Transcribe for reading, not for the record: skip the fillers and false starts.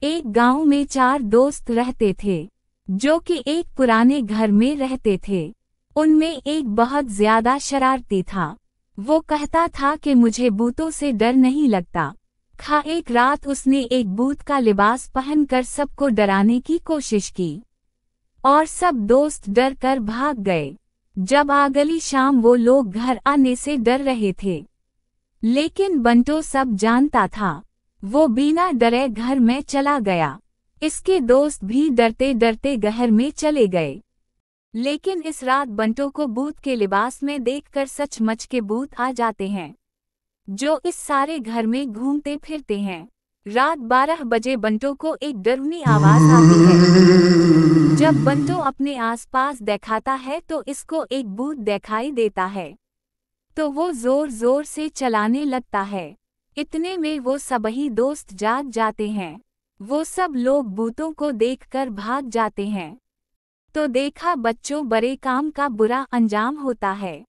एक गांव में 4 दोस्त रहते थे, जो कि एक पुराने घर में रहते थे। उनमें एक बहुत ज्यादा शरारती था। वो कहता था कि मुझे भूतों से डर नहीं लगता। एक रात उसने एक भूत का लिबास पहनकर सबको डराने की कोशिश की, और सब दोस्त डर कर भाग गए। जब अगली शाम वो लोग घर आने से डर रहे थे, लेकिन बंटो सब जानता था। वो बिना डरे घर में चला गया। इसके दोस्त भी डरते डरते घर में चले गए। लेकिन इस रात बंटो को भूत के लिबास में देखकर सचमुच के भूत आ जाते हैं, जो इस सारे घर में घूमते फिरते हैं। रात 12 बजे बंटो को एक डरावनी आवाज आती है। जब बंटो अपने आसपास दिखाता है तो इसको एक भूत दिखाई देता है, तो वो जोर जोर से चलाने लगता है। इतने में वो सभी दोस्त जाग जाते हैं। वो सब लोग भूतों को देखकर भाग जाते हैं। तो देखा बच्चों, बड़े काम का बुरा अंजाम होता है।